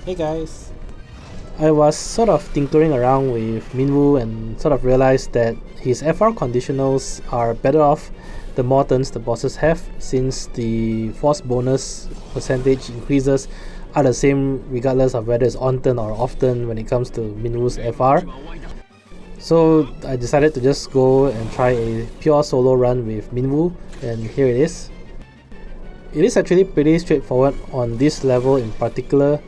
Hey guys! I was sort of tinkering around with Minwu and sort of realized that his FR conditionals are better off the more turns the bosses have, since the force bonus percentage increases are the same regardless of whether it's on turn or off turn when it comes to Minwu's FR. So I decided to just go and try a pure solo run with Minwu, and here it is. It is actually pretty straightforward on this level in particular.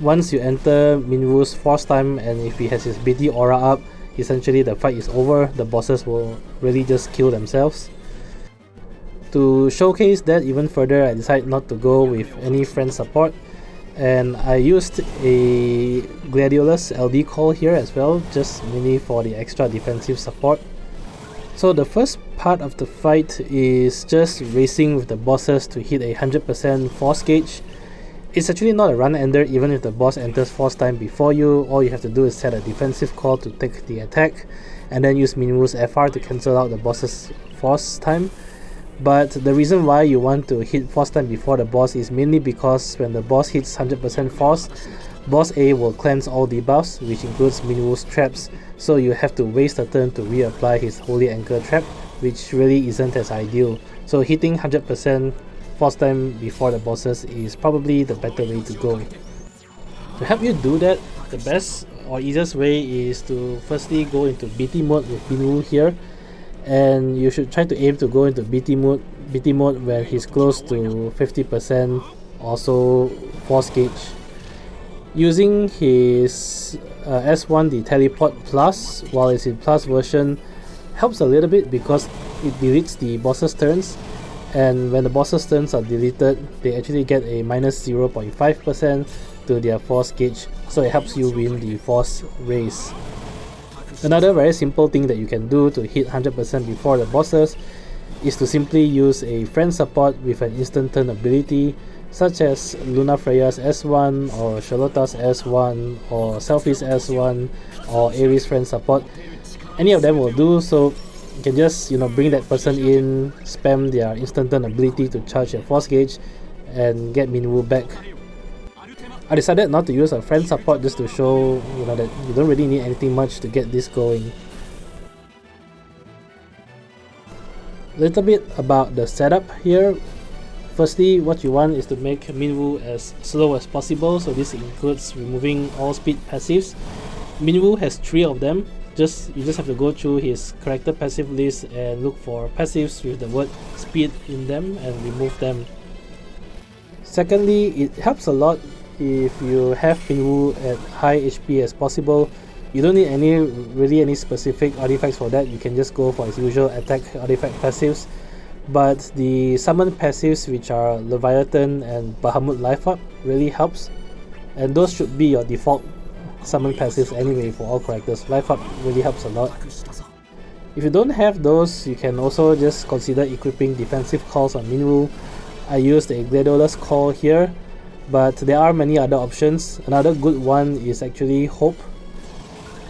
Once you enter Minwu's force time and if he has his BT aura up, essentially the fight is over. The bosses will really just kill themselves. To showcase that even further, I decided not to go with any friend support, and I used a Gladiolus LD call here as well, just mainly for the extra defensive support. So the first part of the fight is just racing with the bosses to hit a 100% force gauge. It's actually not a run ender even if the boss enters force time before you. All you have to do is set a defensive call to take the attack and then use Minwu's FR to cancel out the boss's force time. But the reason why you want to hit force time before the boss is mainly because when the boss hits 100% force, boss A will cleanse all debuffs, which includes Minwu's traps, so you have to waste a turn to reapply his Holy Anchor trap, which really isn't as ideal. So hitting 100% force time before the bosses is probably the better way to go. To help you do that, the best or easiest way is to firstly go into BT mode with Minwu here, and you should try to aim to go into BT mode when he's close to 50% or so force gauge. Using his S1, the teleport plus, while it's in plus version, helps a little bit because it deletes the boss's turns, and when the boss's turns are deleted, they actually get a minus 0.5% to their force gauge, so it helps you win the force race. Another very simple thing that you can do to hit 100% before the bosses is to simply use a friend support with an instant turn ability, such as Luna Freya's S1 or Sherlotta's S1 or Selfie's S1 or Ares friend support. Any of them will do, so you can just bring that person in, spam their instant turn ability to charge your force gauge and get Minwu back. I decided not to use a friend support just to show that you don't really need anything much to get this going. A little bit about the setup here. Firstly, what you want is to make Minwu as slow as possible, so this includes removing all speed passives. Minwu has 3 of them. You just have to go through his character passive list and look for passives with the word speed in them and remove them. Secondly, it helps a lot if you have Minwu at high HP as possible. You don't need any specific artifacts for that. You can just go for his usual attack artifact passives. But the summon passives, which are Leviathan and Bahamut Life Up, really helps, and those should be your default summon passives anyway for all characters. Life Up really helps a lot. If you don't have those, you can also just consider equipping defensive calls on Minwu. I used a Gladiolus call here, but there are many other options. Another good one is actually Hope,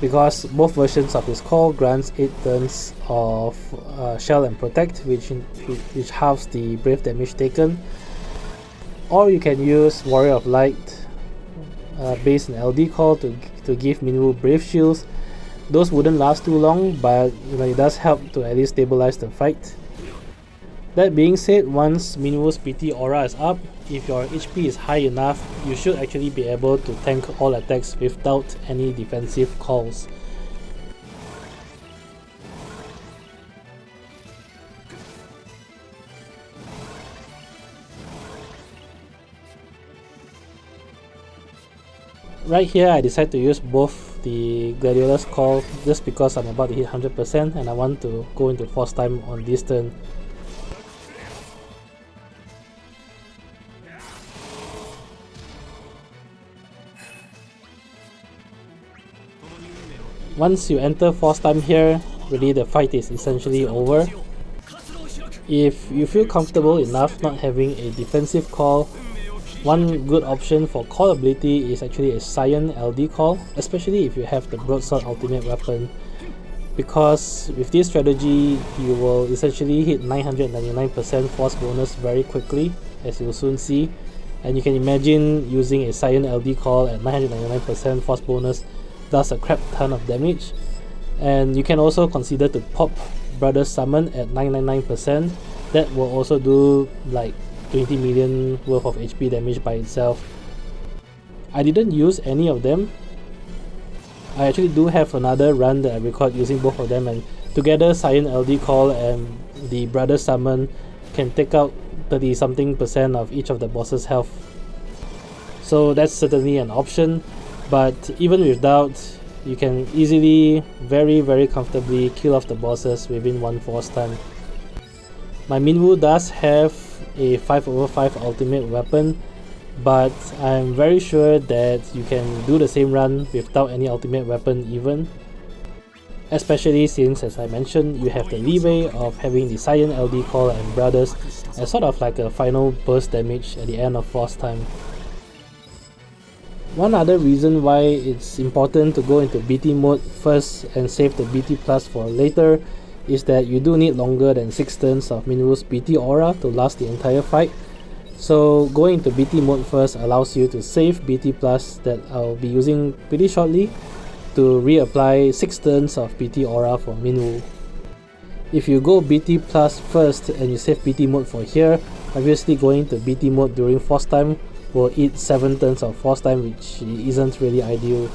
because both versions of his call grants 8 turns of Shell and Protect, which halves the Brave damage taken. Or you can use Warrior of Light based on LD call to give Minwu Brave Shields. Those wouldn't last too long, but it does help to at least stabilize the fight. That being said, once Minwu's PT aura is up, if your HP is high enough, you should actually be able to tank all attacks without any defensive calls. Right here, I decided to use both the Gladiolus call just because I'm about to hit 100% and I want to go into force time on this turn. Once you enter force time here, really the fight is essentially over. If you feel comfortable enough not having a defensive call, one good option for call ability is actually a Cyan LD call, especially if you have the broadsword ultimate weapon, because with this strategy you will essentially hit 999% force bonus very quickly, as you'll soon see, And you can imagine using a Cyan LD call at 999% force bonus does a crap ton of damage. And you can also consider to pop Brother's Summon at 999%. That will also do like 20 million worth of HP damage by itself. I didn't use any of them. I actually do have another run that I record using both of them, and together Cyan LD call and the Brother's Summon can take out 30 something % of each of the boss's health. So that's certainly an option, but even without, you can easily, very comfortably kill off the bosses within one force time. My Minwu does have a 5/5 ultimate weapon, but I'm very sure that you can do the same run without any ultimate weapon even. Especially since, as I mentioned, you have the leeway of having the Cyan LD call and Brothers as sort of like a final burst damage at the end of force time. One other reason why it's important to go into BT mode first and save the BT plus for later is that you do need longer than 6 turns of Minwu's BT aura to last the entire fight. So going into BT mode first allows you to save BT plus that I'll be using pretty shortly to reapply 6 turns of BT aura for Minwu. If you go BT plus first and you save BT mode for here, obviously going to BT mode during force time will eat 7 turns of force time, which isn't really ideal.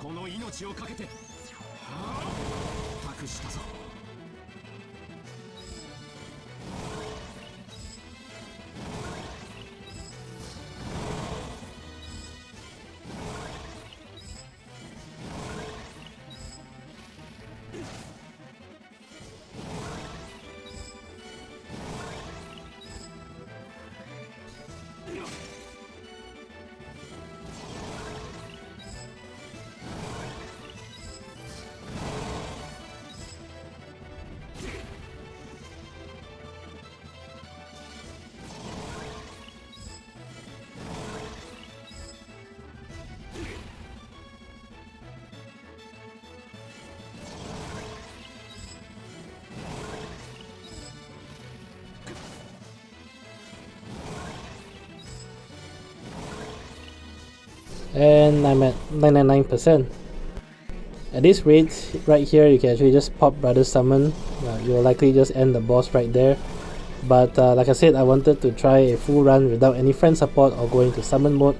この命をかけて託したぞ。and I'm at 99%. At this rate, right here, you can actually just pop Brother Summon. You will likely just end the boss right there. But like I said, I wanted to try a full run without any friend support or going to summon mode.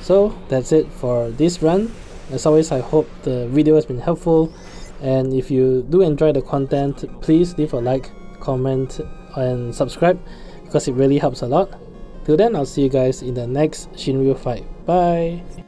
So that's it for this run. As always, I hope the video has been helpful, and if you do enjoy the content, please leave a like, comment and subscribe, because it really helps a lot. Till then, I'll see you guys in the next Shinryu fight. Bye!